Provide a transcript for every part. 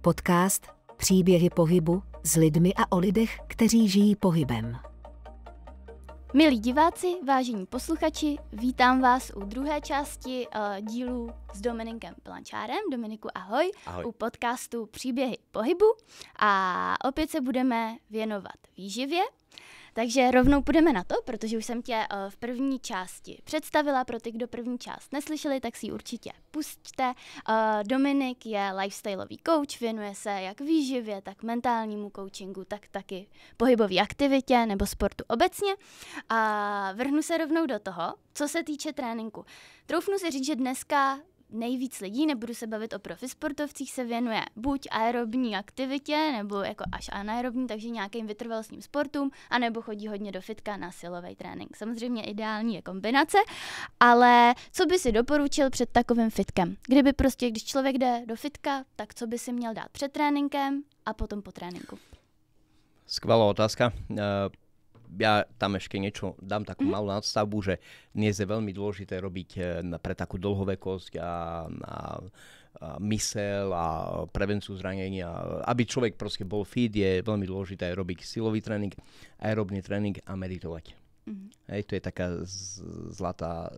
Podcast Příběhy pohybu s lidmi a o lidech, kteří žijí pohybem. Milí diváci, vážení posluchači, vítám vás u druhé části dílu s Dominikem Plančárem. Dominiku, ahoj. Ahoj. U podcastu Příběhy pohybu a opět se budeme věnovat výživě. Takže rovnou půjdeme na to, protože už jsem tě v první části představila. Pro ty, kdo první část neslyšeli, tak si ji určitě pusťte. Dominik je lifestyleový coach, věnuje se jak výživě, tak mentálnímu coachingu, tak taky pohybové aktivitě nebo sportu obecně. A vrhnu se rovnou do toho, co se týče tréninku. Troufnu si říct, že dneska nejvíc lidí, nebudu se bavit o profi sportovcích, se věnuje buď aerobní aktivitě, nebo jako až anaerobní, takže nějakým vytrvalostním sportům, anebo chodí hodně do fitka na silový trénink. Samozřejmě ideální je kombinace, ale co by si doporučil před takovým fitkem? Když člověk jde do fitka, tak co by si měl dát před tréninkem a potom po tréninku? Skvelá otázka. Ja tam ešte niečo dám takú malú nadstavbu, že dnes je veľmi dôležité robiť pre takú dlhovekosť a mysel a prevenciu zranenia. Aby človek proste bol fit, je veľmi dôležité robiť silový tréning, aerobný tréning a meditovať. Hej, to je taká zlatá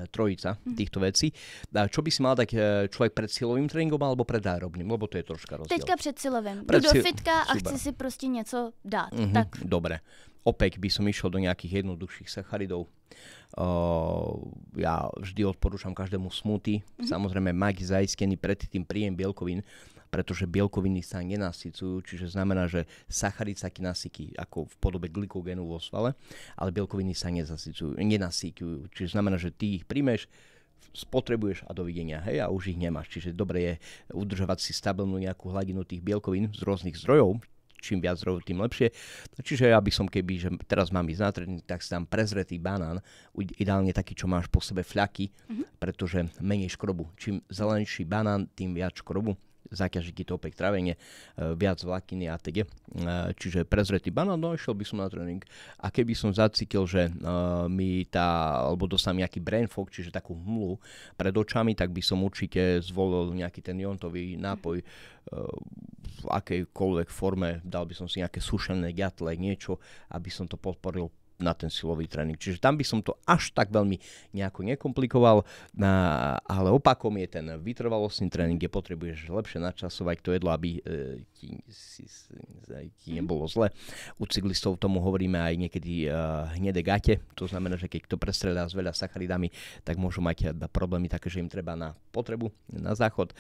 trojica týchto vecí. A čo by si mal dať človek pred silovým tréningom alebo pred aerobným? Lebo to je troška rozdiel. Teďka před silovým. Jdu do fitka a chci si prostě něco dát. Tak. Dobre. Opäť by som išiel do nejakých jednoduchších sacharidov. Ja vždy odporúčam každému smoothie. Samozrejme mať zaistený pred tým príjem bielkovín, pretože bielkoviny sa nenasycujú, čiže znamená, že sacharid sa nasytí ako v podobe glykogénu vo svale, ale bielkoviny sa nenasyťujú. Čiže znamená, že ty ich príjmeš, spotrebuješ a dovidenia, hej, a už ich nemáš. Čiže dobre je udržovať si stabilnú nejakú hladinu tých bielkovín z rôznych zdrojov. Čím viac zdrojov, tým lepšie. Čiže ja by som, že teraz mám ísť na tréning, tak si dám prezretý banán, ideálne taký, čo máš po sebe fľaky, pretože menej škrobu. Čím zelenší banán, tým viac škrobu. Zaťaží ti to opäť trávenie, viac vlákniny a teď. Čiže prezretý banán, no išiel by som na tréning. A keby som zacítil, že alebo dostám nejaký brain fog, čiže takú hmlu pred očami, tak by som určite zvolil nejaký ten jontový nápoj v akejkoľvek forme. Dal by som si nejaké sušené ďatle, niečo, aby som to podporil na ten silový tréning. Čiže tam by som to až tak veľmi nejako nekomplikoval, ale opakom je ten vytrvalostný tréning, kde potrebuješ lepšie načasovať to jedlo, aby ti nebolo zle. U cyklistov tomu hovoríme aj niekedy hnedé gate, to znamená, že keď to prestrelá s veľa sacharidami, tak môžu mať problémy také, že im treba na potrebu, na záchod,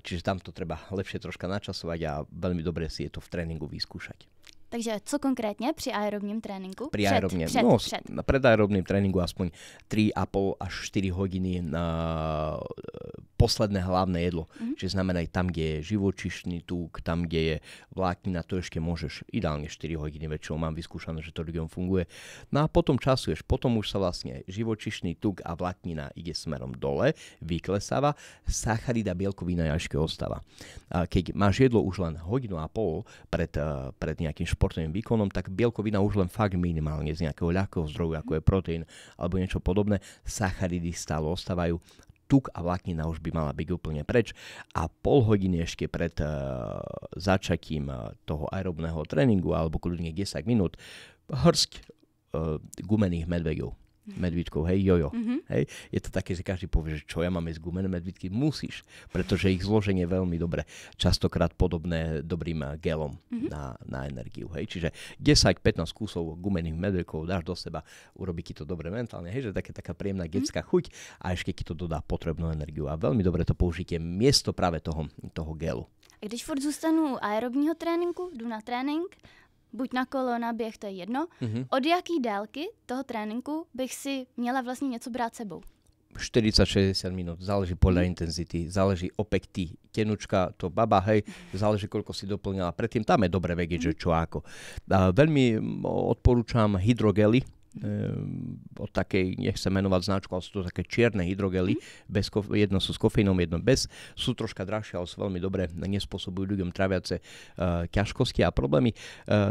čiže tam to treba lepšie troška načasovať a veľmi dobre si je to v tréningu vyskúšať. Takže co konkrétne pri aerobním tréninku? Pri aerobním, pred aerobným tréningu aspoň 3,5 až 4 hodiny na posledné hlavné jedlo. Čiže znamená aj tam, kde je živočíšny tuk, tam, kde je vláknina, to ešte môžeš ideálne 4 hodiny väčšinou. Mám vyskúšané, že to ľuďom funguje. No a potom časuješ, potom už sa vlastne živočíšny tuk a vláknina ide smerom dole, vyklesáva, sacharida, bielkovina ešte ostáva. Keď máš jedlo už len hodinu a pol pred nejakým športovým výkonom, tak bielkovina už len fakt minimálne z nejakého ľahkého zdroju, ako je proteín alebo niečo podobné, sacharidy stále ostávajú, tuk a vláknina už by mala byť úplne preč a pol hodiny ešte pred začatím toho aerobného tréningu alebo kľudne 10 minút hrst gumených medvídkov, hej, jojo. Hej. Je to také, že každý povie, že čo ja mám jesť gumené medvídky? Musíš, pretože ich zloženie je veľmi dobré. Častokrát podobné dobrým gelom na energiu. Hej. Čiže 10-15 kusov gumených medvídkov dáš do seba, urobí ti to dobre mentálne, hej, že taká príjemná detská chuť a ešte ti to dodá potrebnú energiu. A veľmi dobre to použite miesto práve toho gelu. A když furt zůstanu u aerobního tréninku, jdu na trénink, buď na kolo, na běh, to je jedno. Od jaký délky toho tréninku bych si měla vlastně něco brát sebou? 40-60 minút, záleží podľa intenzity, záleží opäť ty, tenučka, to baba, hej, záleží koľko si doplňala predtým, tam je dobre vedieť, že čo ako. Veľmi odporúčam hydrogely, od takej, nechcem menovať značku, ale sú to také čierne hydrogely, jedno sú s kofeínom, jedno bez, sú troška drahšie, ale sú veľmi dobré, nespôsobujú ľuďom traviace ťažkosti a problémy.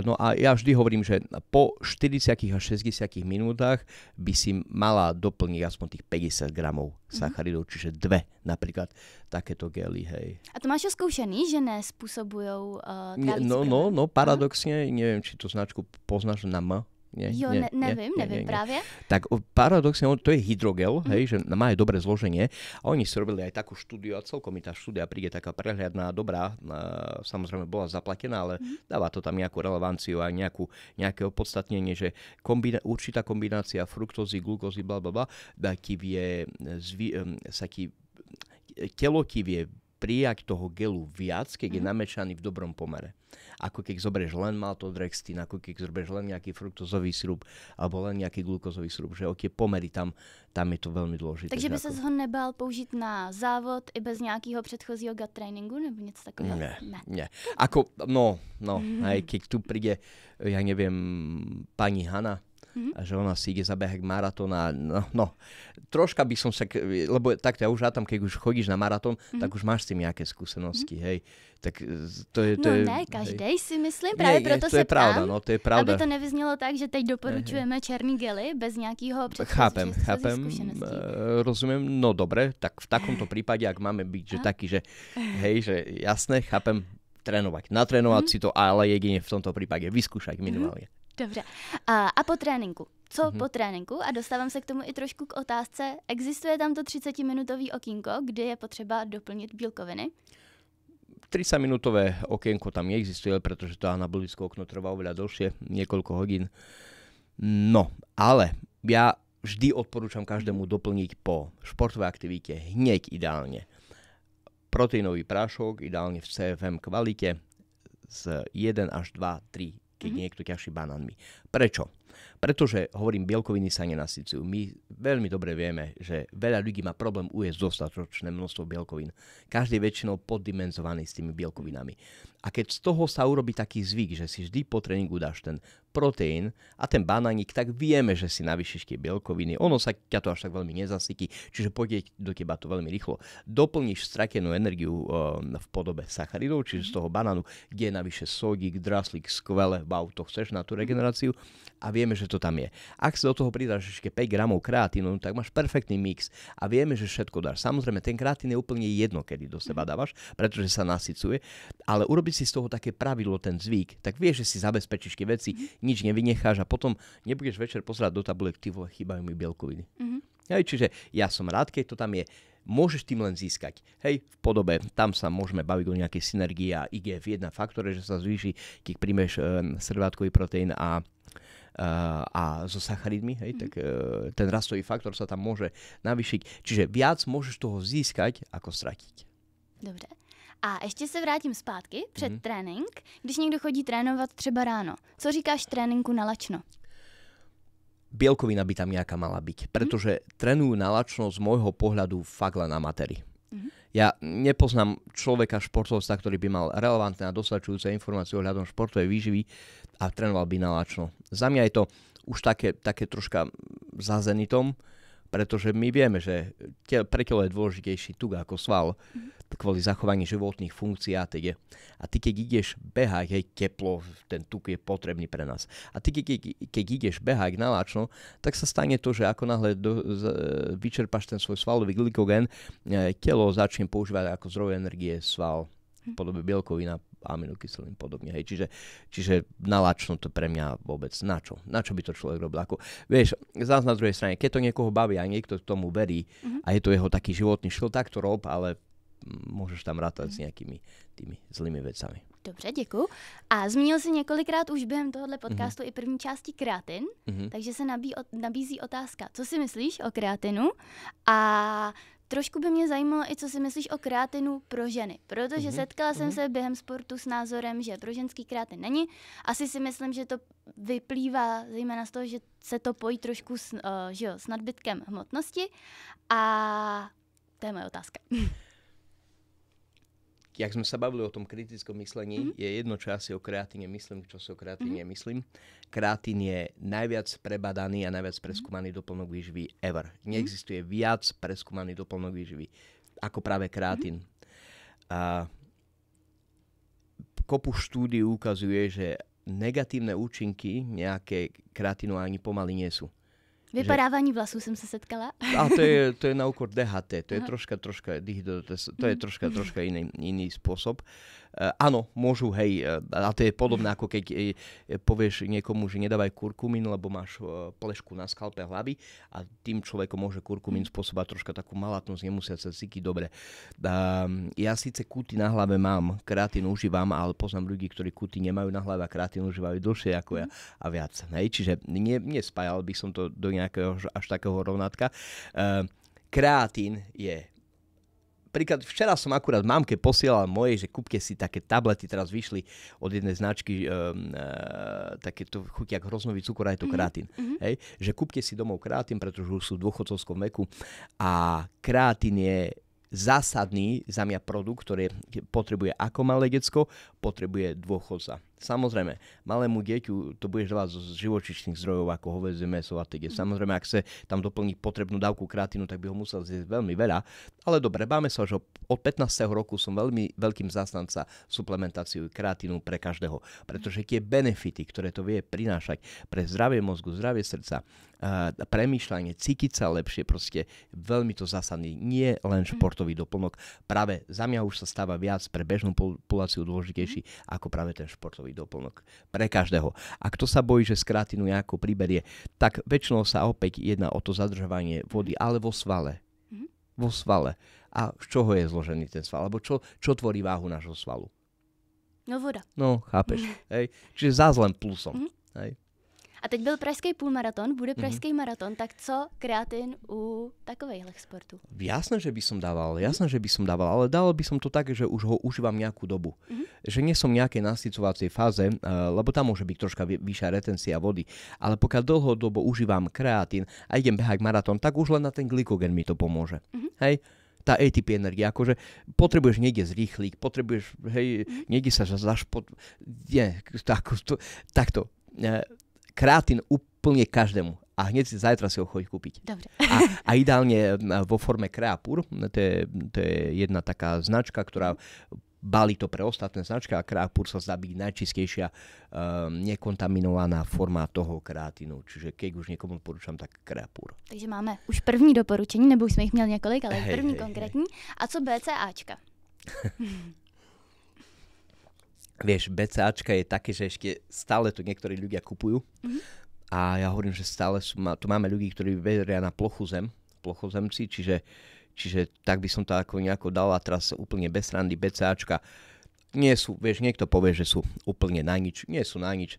No a ja vždy hovorím, že po 40 až 60 minútach by si mala doplniť aspoň tých 50 gramov sacharidov, čiže 2 napríklad takéto gely, hej. A to máš oskúšený, že nespôsobujú trávicí problém? No, paradoxne, neviem, či tú značku poznáš na M. Neviem práve. Tak paradoxne, to je hydrogel, hej, že má aj dobré zloženie. A oni si robili aj takú štúdiu a celkom mi tá štúdia príde taká prehľadná, dobrá. Samozrejme bola zaplatená, ale dáva to tam nejakú relevanciu a nejaké opodstatnenie, že určitá kombinácia fruktózy, glukózy, blablabla, telo ti vie prijať toho gelu viac, keď je namešaný v dobrom pomere. Ako keď zoberieš len maltodextrin, ako keď zoberieš len nejaký fruktozový sirup alebo len nejaký glukózový sirup, že tie pomery tam je to veľmi dôležité. Takže by sa ho nebál použiť na závod i bez nějakého předchozího gut tréninku nebo něco takového? Ne. Ako, aj keď tu príde, ja neviem, pani Hana, a že ona si ide zabehať maratón a troška by som sa, lebo takto ja už rátam, keď už chodíš na maratón, tak už máš s tým nejaké skúsenosti, hej. Tak to je, ne, každej si myslím, právě proto se ptám, to je pravda. Aby to nevyznělo tak, že teď doporučujeme černý gely bez nějakého Chápem, rozumiem, no dobre, tak v takomto prípade, ak máme byť, že taký, že hej, že jasné, chápem, trénovať, natrénovať si to, ale jedine v tomto prípade vyskúšať minimálne. Dobře. A po tréninku? Co po tréninku? A dostávám se k tomu i trošku k otázce. Existuje tam to 30-minutový okýnko, kdy je potřeba doplnit bílkoviny? 30-minútové okienko tam neexistuje, pretože to anabolické okno trvá oveľa dlhšie, niekoľko hodín. No, ale ja vždy odporúčam každému doplniť po športovej aktivite hneď ideálne proteínový prášok, ideálne v CFM kvalite z 1 až 2, 3, keď niekto ťažší banánmi. Prečo? Pretože, hovorím, bielkoviny sa nenasycujú. My veľmi dobre vieme, že veľa ľudí má problém ujesť dostatočné množstvo bielkovín. Každý je väčšinou poddimenzovaný s tými bielkovinami. A keď z toho sa urobí taký zvyk, že si vždy po tréningu dáš ten proteín a ten banánik, tak vieme, že si navýšiš tie bielkoviny. Ono sa ťa to až tak veľmi nezasytí, čiže pôjde do teba to veľmi rýchlo. Doplníš stratenú energiu v podobe sacharidov, čiže z toho banánu, kde je navyše sódik, draslík, skvelé, to chceš na tú regeneráciu a vieme, že to tam je. Ak si do toho pridáš ešte 5 gramov kreatínu, tak máš perfektný mix a vieme, že všetko dáš. Samozrejme, ten kreatín je úplne jedno, kedy do seba dávaš, pretože sa nasycuje, ale urobiť si z toho také pravidlo, ten zvyk, tak vieš, že si zabezpečíš tie veci, nič nevynecháš a potom nebudeš večer pozerať do tabuliek, ty vole, chýbajú mi bielkoviny. Čiže ja som rád, keď to tam je. Môžeš tým len získať. Hej, v podobe, tam sa môžeme baviť o nejakej synergii a IGF-1 faktore, že sa zvýši, keď príjmeš servátkový proteín a so sacharidmi, hej, tak ten rastový faktor sa tam môže navýšiť. Čiže viac môžeš toho získať, ako stratiť. Dobře. A ještě se vrátím zpátky před trénink. Když někdo chodí trénovat třeba ráno, co říkáš tréninku na lačno? Bielkovina by tam nejaká mala byť, pretože trénujú na lačno z môjho pohľadu fakt len amatéri. Ja nepoznám človeka športovca, ktorý by mal relevantné a dostačujúce informácie ohľadom športovej výživy a trénoval by na lačno. Za mňa je to už také troška za zenitom, pretože my vieme, že pre telo je dôležitejší tuk ako sval kvôli zachovaniu životných funkcií a teda. A ty keď ideš behať, hej, teplo, ten tuk je potrebný pre nás. A ty keď ideš behať na lačno, tak sa stane to, že ako náhle vyčerpáš ten svoj svalový glykogén, telo začne používať ako zdroj energie sval v podobe bielkovina, aminokyselín podobne. Hej. Čiže na lačno to pre mňa vôbec na čo? Na čo by to človek robil? Ako, vieš, zás na druhej strane, keď to niekoho baví a niekto tomu verí a je to jeho taký životný štýl, tak to rob, ale môžeš tam rátať s nejakými tými zlými vecami. Dobře, děkuju. A zmínil si několikrát už během tohohle podcastu i první části kreatin, takže se nabízí otázka, co si myslíš o kreatinu a trošku by mě zajímalo i, co si myslíš o kreatinu pro ženy, protože setkala jsem se během sportu s názorem, že pro ženský kreatin není. Asi si myslím, že to vyplývá zejména z toho, že se to pojí trošku s nadbytkem hmotnosti a to je moje otázka. jak sme sa bavili o tom kritickom myslení, je jedno, čo ja si o kreatíne myslím, čo si o kreatíne myslím. Kreatín je najviac prebadaný a najviac preskúmaný doplnok výživy ever. Neexistuje viac preskúmaný doplnok výživy ako práve kreatín. Kopu štúdií ukazuje, že negatívne účinky nejaké kreatínu ani pomaly nie sú. Vypadávání vlasů jsem se setkala. A to je na úkor DHT, to je troška iný spôsob. Áno, môžu, hej, a to je podobné ako keď povieš niekomu, že nedávaj kurkumín, lebo máš plešku na skalpe hlavy a tým človekom môže kurkumín spôsobať troška takú malatnosť, nemusia sa cítiť dobre. Ja síce kúty na hlave mám, kreatín užívam, ale poznám ľudí, ktorí kúty nemajú na hlave a kreatín užívajú dlhšie ako ja a viac. Hej? Čiže nespájal by som to do nejakého až takého rovnátka. Kreatín je... Príklad, včera som akurát mamke posielal mojej, že kúpte si také tablety, teraz vyšli od jednej značky, takéto chuti jak hroznový cukor, aj to kreatín. Hej? Že kúpte si domov kreatín, pretože už sú v dôchodcovskom veku a kreatín je zásadný za mňa produkt, ktorý potrebuje ako malé decko, potrebuje dôchodca. Samozrejme, malému dieťu to budeš dávať z živočíšnych zdrojov, ako hovädzie mäso a teda. Samozrejme, ak chce tam doplniť potrebnú dávku kreatínu, tak by ho musel zjesť veľmi veľa. Ale dobre, báme sa, že od 15. roku som veľmi veľkým zástanca suplementáciu kreatínu pre každého. Pretože tie benefity, ktoré to vie prinášať pre zdravie mozgu, zdravie srdca, premýšľanie, cítiť sa lepšie, proste veľmi to zásadný. Nie len športový doplnok. Práve za mňa už sa stáva viac pre bežnú populáciu dôležitejší ako práve ten športový doplnok. Pre každého. A kto sa bojí, že z kreatínu nejako priberie, tak väčšinou sa opäť jedná o to zadržovanie vody, ale vo svale. Vo svale. A z čoho je zložený ten sval? Alebo čo tvorí váhu nášho svalu? No voda. No, chápeš. Hej? Čiže zás len plusom. Hej? A teď byl pražský půlmaraton, bude pražský maraton, tak co kreatín u takovejhle sportu? Jasné, že by som dával, ale dal by som to tak, že už ho užívam nejakú dobu. Že nie som v nejakej nasycovacej fáze, lebo tam môže byť troška vyššia retencia vody, ale pokiaľ dlhodobo užívam kreatín a idem behať maratón, tak už len na ten glykogen mi to pomôže. Hej? Tá ATP energia, akože potrebuješ niekde zrýchliť, potrebuješ, hej, niekde sa takto. Kreatín úplne každému. A hneď si zajtra si ho chodí kúpiť. Dobre. A ideálne vo forme Creapure. To je jedna taká značka, ktorá balí to pre ostatné značky a Creapure sa zdá byť najčistejšia nekontaminovaná forma toho kreatínu. Čiže keď už niekomu odporúčam, tak Creapure. Takže máme už první doporučení, nebo už jsme jich měli několik, ale první konkrétní. A co BCAčka? Vieš, BCAčka je také, že ešte stále to niektorí ľudia kupujú. A ja hovorím, že stále tu máme ľudí, ktorí veria na plochozemci, čiže tak by som to ako nejako dal a teraz úplne bez randy BCAčka nie sú, vieš, niekto povie, že sú úplne na nič, nie sú na nič.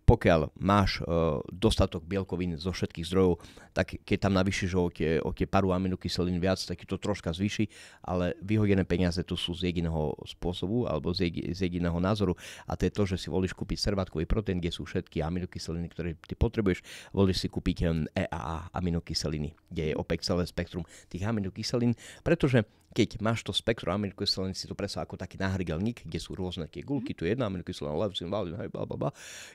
Pokiaľ máš dostatok bielkovín zo všetkých zdrojov, tak keď tam navýšiš o tie paru aminokyselín viac, tak to troška zvýši, ale vyhodené peniaze tu sú z jediného spôsobu alebo z jediného názoru a to je to, že si volíš kúpiť servátkový proteín, kde sú všetky aminokyseliny, ktoré ty potrebuješ, volíš si kúpiť EAA aminokyseliny, kde je opäť celé spektrum tých aminokyselín, pretože keď máš to spektrum aminokyselín, si to predstav ako taký náhrdelník, kde sú rôzne tie gulky, tu je jedna aminokyselina, leucin, valin,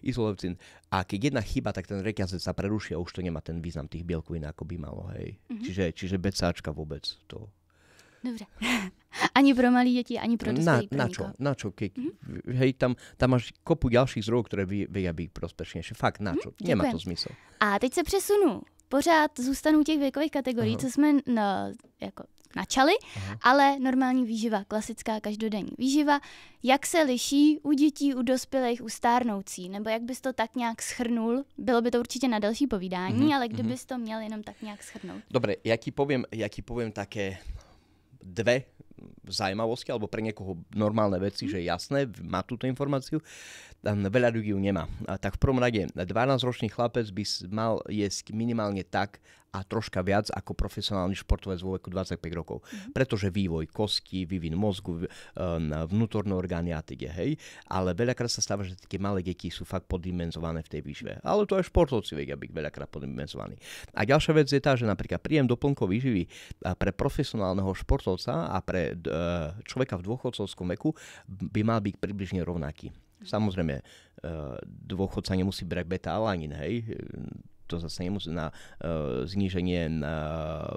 izoleucin. A keď jedna chyba, tak ten reťazec sa preruší a už to nemá ten význam tých bielkovín, ako by malo, hej. Čiže BCAčka vôbec to... Dobre. Ani pro malé deti, ani pro dospelých. Na čo? Keď, hej, tam máš kopu ďalších zdrojov, ktoré vedia byť prospešnejšie. Fakt, na čo? Nemá to zmysel. A teď se přesunu. Pořád zůstanu těch věkových kategorií, co jsme načali, ale normální výživa, klasická každodenní výživa. Jak se liší u dětí, u dospělých, u stárnoucí? Nebo jak bys to tak nějak shrnul? Bylo by to určitě na další povídání, ale kdybys to měl jenom tak nějak shrnout. Dobre, ja ti poviem také dve zaujímavosti, alebo pre niekoho normálne veci, že jasné, má túto informáciu, veľa ľudí ju nemá. Tak v prvom rade, 12-ročný chlapec by mal jesť minimálne tak a troška viac ako profesionálny športovec vo veku 25 rokov. Pretože vývoj kosti, vývin mozgu, vnútorné orgány a teda, hej. Ale veľakrát sa stáva, že tie malé deti sú fakt poddimenzované v tej výžive. Ale to aj športovci vedia byť veľakrát poddimenzovaní. A ďalšia vec je tá, že napríklad príjem doplnkov výživy pre profesionálneho športovca a pre človeka v dôchodcovskom veku by mal byť približne rovnaký. Samozrejme, dôchodca nemusí brať beta-alanín, hej, to zase nemusí na zníženie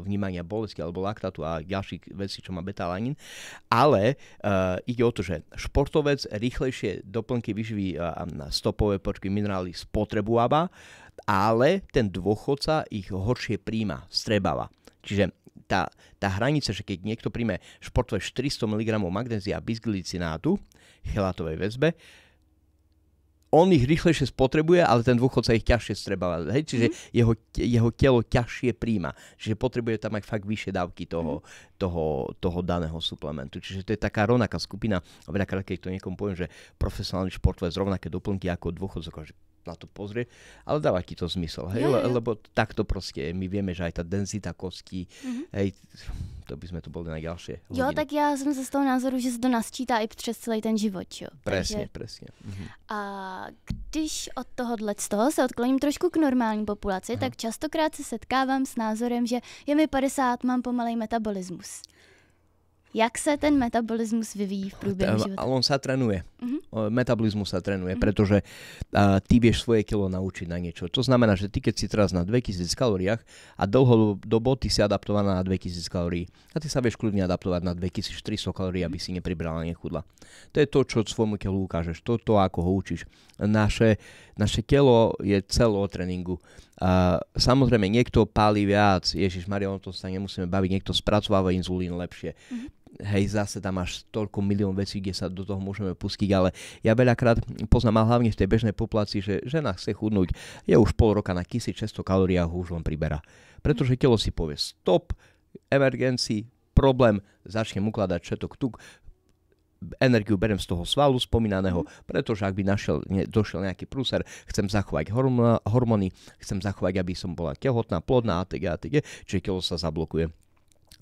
vnímania bolesti alebo laktátu a ďalších vecí, čo má beta-alanín. Ale ide o to, že športovec rýchlejšie doplnky výživy a stopové prvky minerály spotrebúva, ale ten dôchodca ich horšie príjma, vstrebáva. Čiže tá hranica, že keď niekto príjme športové 400 mg magnézia a bisglicinátu v chelatovej väzbe, on ich rýchlejšie spotrebuje, ale ten dôchodca ich ťažšie strebáva. Hej? Čiže jeho telo ťažšie príjma. Čiže potrebuje tam aj fakt vyššie dávky toho daného suplementu. Čiže to je taká rovnaká skupina. A veľakrát, keď to niekomu poviem, že profesionálny športovec rovnaké doplnky ako dôchodca, že na to pozrie, ale dáva ti to zmysel, hej? Lebo takto proste my vieme, že aj tá denzita kostí, hej, to by jsme to boli na ďalšie hodiny. Jo, tak já jsem se z toho názoru, že se to nasčítá i přes celý ten život, jo. Presne. A když od toho se odkloním trošku k normální populaci, tak častokrát se setkávám s názorem, že je mi 50, mám pomalej metabolismus. Jak se ten metabolismus vyvíjí v průběhu života? Ale on sa trénuje. Metabolizmus sa trénuje, pretože ty vieš svoje telo naučiť na niečo. To znamená, že ty keď si teraz na 2000 kalóriách a dlhodobo ty si adaptovaná na 2000 kalórií a ty sa vieš kľudne adaptovať na 2400 kalórií, aby si nepribrala, nechudla. To je to, čo svojmu telu ukážeš. To ako ho učíš. Naše telo je celé o tréningu. Samozrejme, niekto pálí viac. Ježišmaria, o tom sa nemusíme baviť. Niekto spracováva inzulín lepšie. Hej, zase tam máš toľko milión vecí, kde sa do toho môžeme pustiť, ale ja veľakrát poznám, hlavne v tej bežnej populácii, že žena chce chudnúť, je už pol roka na 1600 kalórií a ho už len priberá. Pretože telo si povie stop, emergencii, problém, začnem ukladať všetok tuk, energiu berem z toho svalu spomínaného, pretože ak by došiel nejaký prúser, chcem zachovať hormóny, chcem zachovať, aby som bola tehotná, plodná a tak, čiže telo sa zablokuje.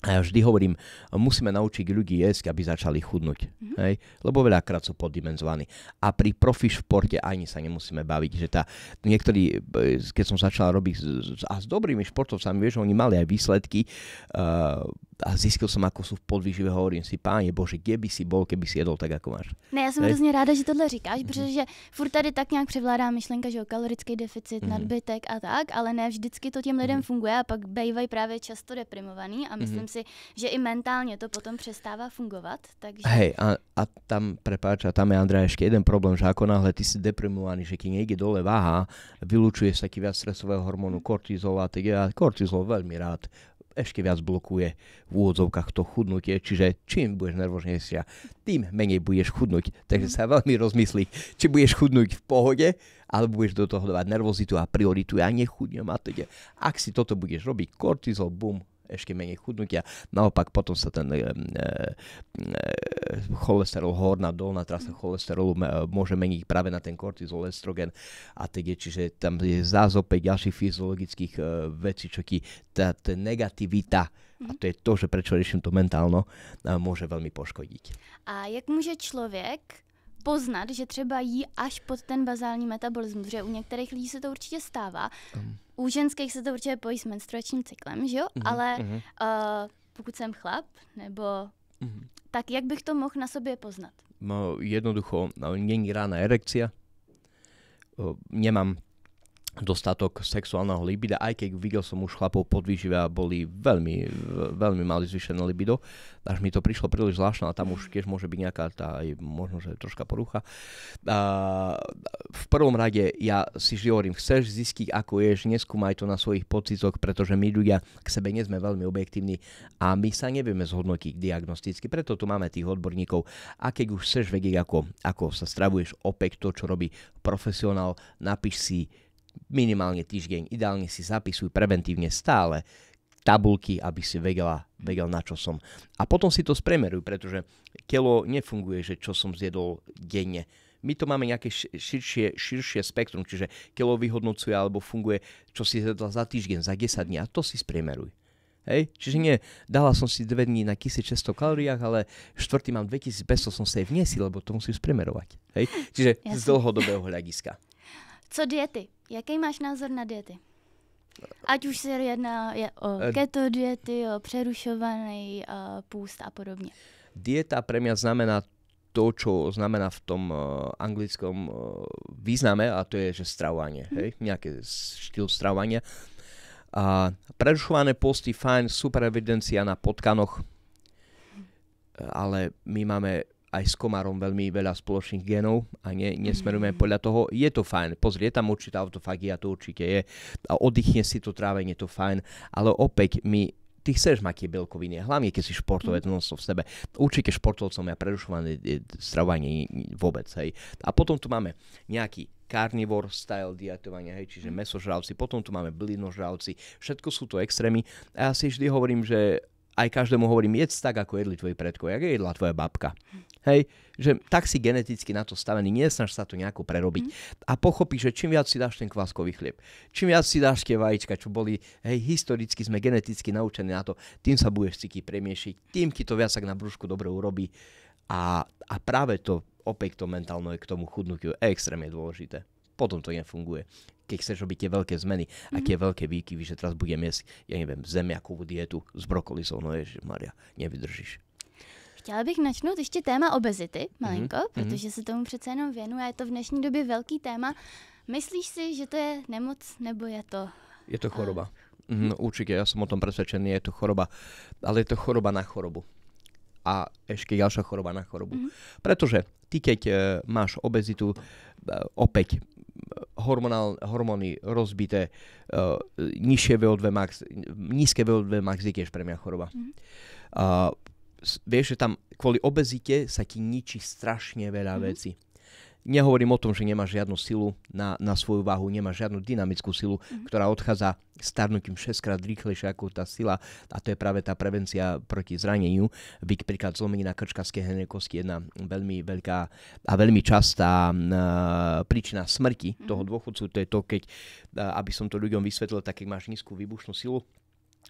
A ja vždy hovorím, musíme naučiť ľudí jesť, aby začali chudnúť. Hej? Lebo veľakrát sú poddimenzovaní. A pri profi športe ani sa nemusíme baviť. Že niektorí, keď som začal robiť s dobrými športovcami, vieš, oni mali aj výsledky a zistil som, ako sú v podvýžive, hovorím si, Páne Bože, kde by si bol, keby si jedol tak, ako máš. Ne, já jsem hrozně ráda, že tohle říkáš, protože furt tady tak nějak převládá myšlenka, že kalorický deficit, nadbytek a tak, ale ne vždycky to těm lidem funguje a pak bývají právě často deprimovaný a myslím si, že i mentálně to potom přestává fungovat. Takže... Hej, a tam, prepáč, a tam je, Andrea, ešte jeden problém, že ako náhle ty si deprimovaný, že keď nejde dole váha, vylúčuje sa taký viac stresového hormónu kortizol a kortizol veľmi rád ešte viac blokuje v úvodzovkách to chudnutie, čiže čím budeš nervóznejšia, tým menej budeš chudnúť. Takže sa veľmi rozmyslí, či budeš chudnúť v pohode, alebo budeš do toho dávať nervozitu a prioritu, ja nechudnem a teda. Ak si toto budeš robiť, kortizol, bum, ešte menej chudnutia. Naopak potom sa ten cholesterol, horná, dolná trasa cholesterolu môže meniť práve na ten kortizol, estrogen a teda, čiže tam je zás opäť ďalších fyziologických vecí, čo ti tá negativita, a to je to, že prečo riešim to mentálno, môže veľmi poškodiť. A jak môže člověk poznat, že třeba jí až pod ten bazální metabolismus, že u některých lidí se to určitě stává. U ženských se to určitě pojí s menstruačním cyklem, že jo? Ale pokud jsem chlap, nebo tak jak bych to mohl na sobě poznat? No, jednoducho, není rána erekcia, nemám dostatok sexuálneho libida, aj keď videl som už chlapov podvýžive a boli veľmi, veľmi mali zvýšené libido. Až mi to prišlo príliš zvláštne, a tam už tiež môže byť nejaká tá, možno, že troška porucha. V prvom rade ja si vždy hovorím, chceš zistiť, ako ješ, neskúmaj to na svojich pocitoch, pretože my ľudia k sebe nie sme veľmi objektívni a my sa nevieme zhodnotiť diagnosticky, preto tu máme tých odborníkov. A keď už chceš vedieť, ako sa stravuješ, opäť to, čo robí profesionál, napíš si minimálne týždeň, ideálne si zapisuj preventívne stále tabulky, aby si vedel, na čo som. A potom si to spremeruj, pretože telo nefunguje, že čo som zjedol denne. My to máme nejaké širšie spektrum, čiže telo vyhodnocuje alebo funguje, čo si zjedol za týždeň, za 10 dní, a to si spremeruj. Hej? Čiže nie, dala som si 2 dní na 1600 kalóriách, ale štvrtý mám 2500, som sa jej vniesil, lebo to musím spremerovať. Hej? Čiže z dlhodobého hľadiska. Co diety? Jaký máš názor na diety? Ať už se jedná o keto diety, o přerušovaný půst a podobně. Dieta pre mňa znamená to, čo znamená v tom anglickom význame, a to je, že stravovanie, hej? Nejaký štýl stravovania. Prerušované posty, fajn, super evidencia na potkanoch, ale my máme aj s komárom veľmi veľa spoločných genov a nesmerujeme podľa toho. Je to fajn, pozri, je tam určitá autofagia, to určite je. A oddychne si to trávenie, to fajn, ale opäť ty chceš mať tie bielkoviny, hlavne keď si športovec, v sebe. Určite športovcom ja prerušované stravovanie vôbec, hej. A potom tu máme nejaký carnivore style dietovania, hej, čiže mäsožravci, potom tu máme bylinožravci, všetko sú to extrémy. A ja si vždy hovorím, že aj každému hovorím, jedz tak, ako jedli tvoji predkovia, ako jedla tvoja babka. Hej, že tak si geneticky na to stavený, nesnaž sa to nejako prerobiť. A pochopíš, že čím viac si dáš ten kváskový chlieb, čím viac si dáš tie vajíčka, čo boli, historicky sme geneticky naučení na to, tým sa budeš cítiť premiešiť, tým ti to viac tak na brúšku dobre urobí. A práve to, opäť to mentálno je k tomu chudnutiu extrémne dôležité. Potom to nefunguje. Keď chceš robiť tie veľké zmeny a tie veľké výkyvy, že teraz budem jesť, ja neviem, zemiakovú dietu s brokolisou, no ježišmaria, nevydržíš. Chtěla bych načnout ještě téma obezity, malinko, protože se tomu přece jenom věnuje, je to v dnešní době velký téma. Myslíš si, že to je nemoc, nebo je to... Je to choroba. Určite, ja som o tom presvedčený, je to choroba, ale je to choroba na chorobu. A ešte ďalšia choroba na chorobu. Pretože ty, keď máš obezitu, opäť hormóny rozbité, nízke VO2 max je tiež pre mňa choroba. Vieš, že tam kvôli obezite sa ti ničí strašne veľa vecí. Nehovorím o tom, že nemáš žiadnu silu na svoju váhu, nemáš žiadnu dynamickú silu, ktorá odchádza starnutím 6-krát rýchlejšie ako tá sila, a to je práve tá prevencia proti zraneniu. Príklad zlomenina krčkavskej hrenej kosti je jedna veľmi veľká a veľmi častá príčina smrti toho dôchodcu. To je to, keď, aby som to ľuďom vysvetlil, tak keď máš nízku výbušnú silu,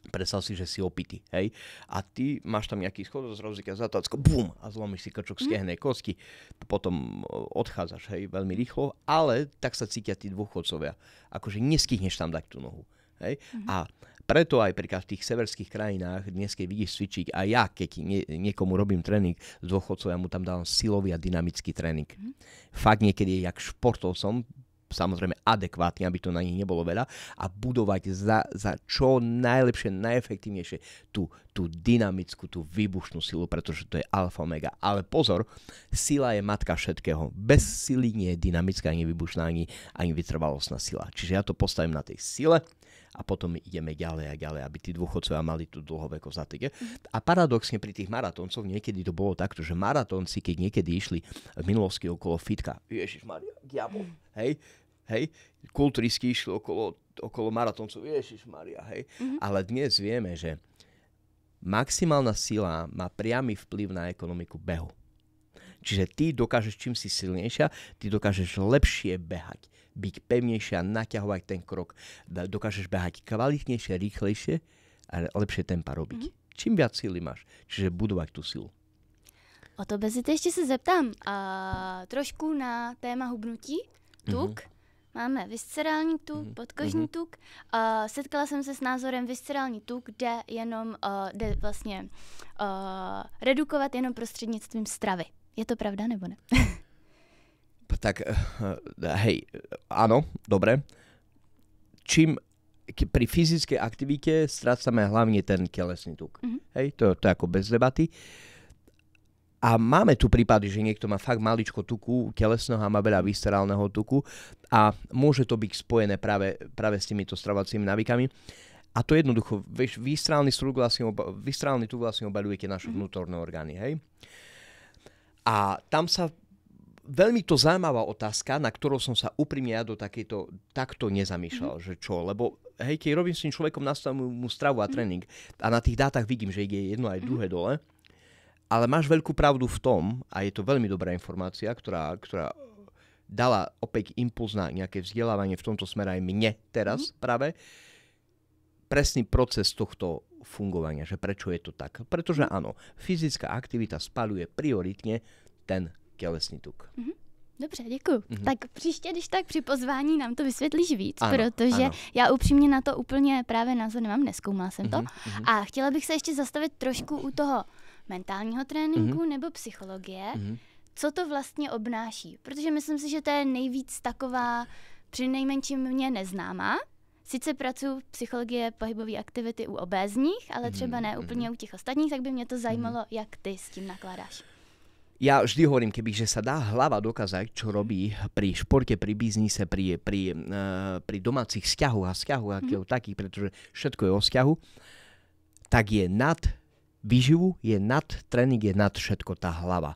predstav si, že si opitý, hej? A ty máš tam nejaký schod, zrazu za zatácko, bum, a zlomíš si krčok z stehnej kosti, potom odchádzaš, hej, veľmi rýchlo, ale tak sa cítia tí dôchodcovia, akože neskihneš tam dať tú nohu, hej? A preto aj pri tých severských krajinách dnes, keď vidíš cvičiť, a ja, keď niekomu robím tréning s dôchodcov, ja mu tam dávam silový a dynamický tréning. Fakt niekedy je jak športovcom, samozrejme adekvátne, aby to na nich nebolo veľa, a budovať za čo najlepšie, najefektívnejšie tú dynamickú, tú výbušnú silu, pretože to je alfa omega. Ale pozor, sila je matka všetkého. Bez sily nie je dynamická, ani výbušná, ani vytrvalostná sila. Čiže ja to postavím na tej sile a potom ideme ďalej a ďalej, aby tí dôchodcovia mali tú dlhovekosť za tých. A paradoxne pri tých maratóncoch niekedy to bolo takto, že maratónci, keď niekedy išli v minulosti okolo fitka, Ježišmaria, diabol, hej, kulturisti išli okolo maratóncov, Ježišmaria, hej. Ale dnes vieme, že maximálna sila má priamy vplyv na ekonomiku behu. Čiže ty dokážeš, čím si silnejšia, ty dokážeš lepšie behať, byť pevnejšia, naťahovať ten krok, dokážeš behať kvalitnejšie, rýchlejšie a lepšie tempa robiť. Čím viac síly máš, čiže budovať tú silu. O to bezity ještě se zeptám. Trošku na téma hubnutí, tuk. Máme viscerální tuk, podkožní tuk. Setkala jsem se s názorem viscerální tuk, jde vlastně redukovat jenom prostřednictvím stravy. Je to pravda, nebo ne? Tak, hej, áno, dobre. Pri fyzickej aktivite strácame hlavne ten telesný tuk. Hej, to je ako bez debaty. A máme tu prípady, že niekto má fakt maličko tuku telesného a má veľa viscerálneho tuku a môže to byť spojené práve s týmito stravovacími návykami. A to jednoducho, vieš, viscerálny tuk vlastne obaľuje tie naše vnútorné orgány, hej. A tam sa veľmi to zaujímavá otázka, na ktorou som sa úprimne ja takto nezamýšľal, že čo, lebo hej, keď robím s tým človekom, nastavím mu stravu a tréning a na tých dátach vidím, že ide jedno aj druhé dole, ale máš veľkú pravdu v tom, a je to veľmi dobrá informácia, ktorá dala opäť impuls na nejaké vzdelávanie v tomto smere aj mne teraz práve, presný proces tohto fungovania, že prečo je to tak. Pretože áno, fyzická aktivita spaľuje prioritne ten telesný tuk. Dobře, děkuju. Tak příště, když tak při pozvání nám to vysvětlíš víc, protože já upřímně na to úplně právě názor nemám, nezkoumala jsem to. A chtěla bych se ještě zastavit trošku u toho mentálního tréninku nebo psychologie, co to vlastně obnáší. Protože myslím si, že to je nejvíc taková přinejmenším mě neznámá. Sice pracuji v psychologie pohybové aktivity u obézních, ale třeba ne úplně u těch ostatních, tak by mě to zajímalo, jak ty s tím nakládáš. Ja vždy hovorím, že sa dá hlava dokázať, čo robí pri športe, pri biznise, pri domácich vzťahoch a vzťahoch takých, pretože všetko je o vzťahu, tak je nad výživu, je nad tréning, je nad všetko tá hlava.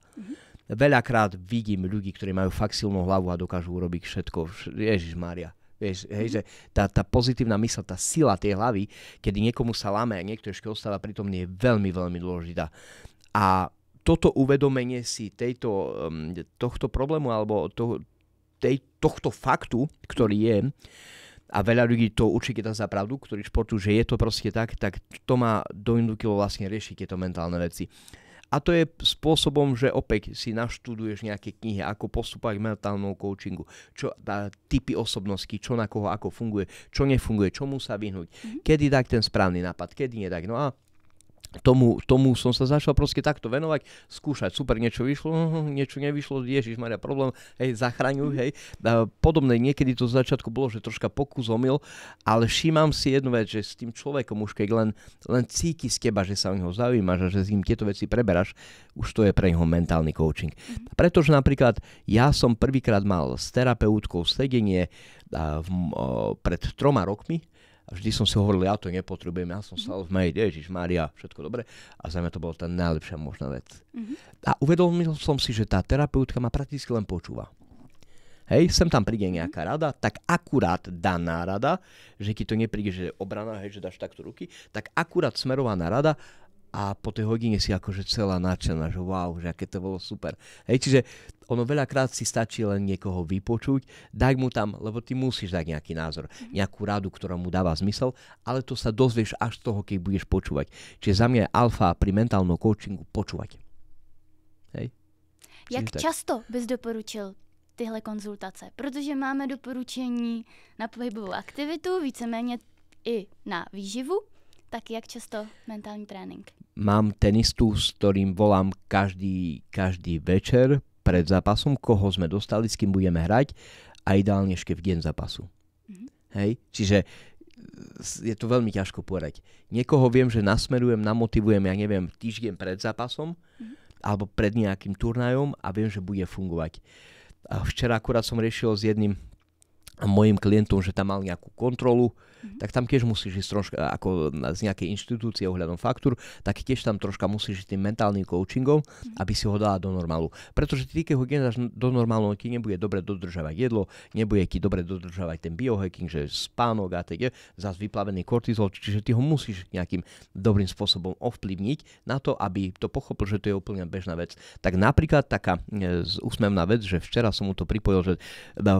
Veľakrát vidím ľudí, ktorí majú fakt silnú hlavu a dokážu urobiť všetko. Ježišmária. Vieš, hej, že tá pozitívna mysl, tá sila tej hlavy, kedy niekomu sa láme a niekto ešte ostáva prítomný, je veľmi, veľmi dôležitá. A toto uvedomenie si tohto problému alebo tohto faktu, ktorý je, a veľa ľudí to určite dá za pravdu, ktorí športujú, že je to proste tak to ma donútilo vlastne riešiť tieto mentálne veci. A to je spôsobom, že opäť si naštuduješ nejaké knihy, ako postupovať v mentálnom coachingu, typy osobnosti, čo na koho ako funguje, čo nefunguje, čomu sa vyhnúť, kedy dať ten správny nápad, kedy nedať. No a tomu som sa začal proste takto venovať, skúšať, super, niečo vyšlo, niečo nevyšlo, ježišmaria, problém, hej, zachraňuj, hej. Podobné, niekedy to z začiatku bolo, že troška pokus omyl, ale všímam si jednu vec, že s tým človekom už keď len cíti z teba, že sa o neho zaujímaš a že s ním tieto veci preberáš, už to je pre neho mentálny coaching. Pretože napríklad ja som prvýkrát mal s terapeutkou sedenie pred 3 rokmi. A vždy som si hovoril, ja to nepotrebujem, ja som self-made, ježišmária, všetko dobre. A za mňa to bola tá najlepšia možná vec. A uvedomil som si, že tá terapeutka ma prakticky len počúva. Hej, sem tam príde nejaká rada, tak akurát daná rada, že ti to nepríde, že obrana, hej, že dáš takto ruky, tak akurát smerovaná rada a po tej hodine si akože celá nadšená, že wow, že aké to bolo super. Hej, čiže ono veľakrát si stačí len niekoho vypočuť, dať mu tam, lebo ty musíš dať nejaký názor, nejakú radu, ktorá mu dáva zmysel, ale to sa dozvieš až z toho, keď budeš počúvať. Čiže za mňa je alfa pri mentálnom coachingu počúvať. Hej? Jak často bys doporučil tyhle konzultace? Protože máme doporučení na pohybovou aktivitu, víceméně i na výživu, tak jak často mentální trénink? Mám tenistu, s ktorým volám každý večer pred zápasom, koho sme dostali, s kým budeme hrať a ideálne ešte v deň zápasu. Hej? Čiže je to veľmi ťažko povedať. Niekoho viem, že nasmerujem, namotivujem, ja neviem, týždeň pred zápasom alebo pred nejakým turnajom a viem, že bude fungovať. A včera akurát som riešil s jedným mojim klientom, že tam mal nejakú kontrolu, tak tam tiež musíš ísť troška ako z nejakej inštitúcie ohľadom faktúr, tak tiež tam troška musíš ísť tým mentálnym coachingom, aby si ho dala do normálu. Pretože ty, keď ho dáš do normálu, ti nebude dobre dodržavať jedlo, nebude ti dobre dodržavať ten biohacking, že spánok a tak je, zase vyplavený kortizol, čiže ty ho musíš nejakým dobrým spôsobom ovplyvniť na to, aby to pochopil, že to je úplne bežná vec. Tak napríklad taká úsmevná vec, že včera som mu to pripojil, že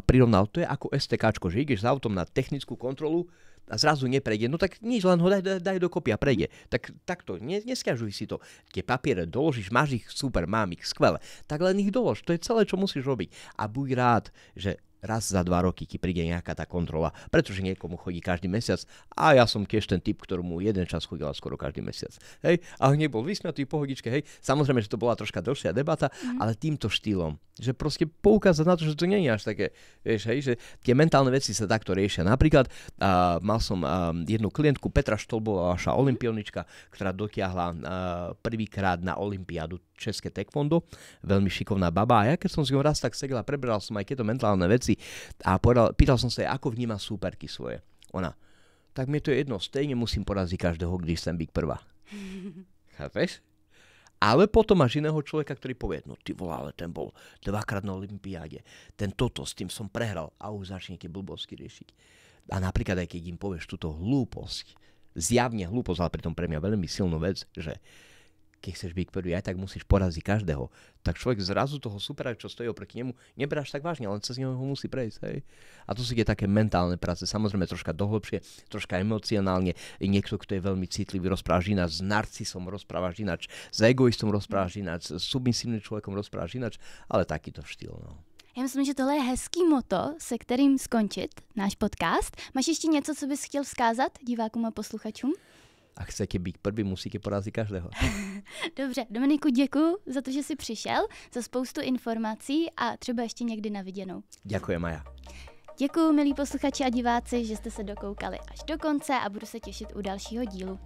prirovnal, to je ako STKčko, že ideš s autom na technickú kontrolu a zrazu neprejde, no tak nič, len ho daj dokopy a prejde. Tak takto, nesťažuj si to. Tie papiere doložíš, máš ich, super, mám ich, skvelé. Tak len ich dolož, to je celé, čo musíš robiť. A buď rád, že raz za 2 roky ti príde nejaká tá kontrola, pretože niekomu chodí každý mesiac a ja som tiež ten typ, ktorému jeden čas chodila skoro každý mesiac. Hej, a nebol vysmiatý, pohodičke, hej. Samozrejme, že to bola troška dlhšia debata, ale týmto štýlom, že proste poukázať na to, že to nie je až také, vieš, hej, že tie mentálne veci sa takto riešia. Napríklad mal som jednu klientku, Petra Štolbová, vaša olympionička, ktorá dotiahla prvýkrát na olympiádu české taekwondo, veľmi šikovná baba. A ja keď som s ňou raz tak sedel a preberal som aj tieto mentálne veci a pýtal som sa jej, ako vníma súperky svoje. Ona, tak mi to je jedno, stejne musím poraziť každého, když sem byť prvá. Chápeš? Ale potom máš iného človeka, ktorý povie, no ty vole, ale ten bol 2-krát na olympiáde, ten toto, s tým som prehral a už začne tie blbosti riešiť. A napríklad aj keď im povieš túto hlúposť, zjavne hlúposť, ale pritom pre mňa veľmi silnú vec, že keď chceš byť prvý, aj tak musíš poraziť každého. Tak človek zrazu toho supera, čo stojí oproti nemu, neberáš tak vážne, len cez neho musí prejsť. Hej? A to sú tie také mentálne práce, samozrejme troška dohlbšie, troška emocionálne. Niekto, kto je veľmi citlivý, rozprávaš ináč, s narcisom rozprávaš ináč, s egoistom rozprávaš ináč, s submisívnym človekom rozprávaš ináč, ale takýto štýl. No. Já myslím, že tohle je hezký moto, se kterým skončit náš podcast. Máš ještě něco, co bys chtěl vzkázat divákům a posluchačům? a chcete byť prvý, musíte porazit každého. Dobře, Dominiku, děkuji za to, že jsi přišel, za spoustu informací a třeba ještě někdy na viděnou. Ďakujem, Maja. Děkuji, milí posluchači a diváci, že jste se dokoukali až do konce a budu se těšit u dalšího dílu.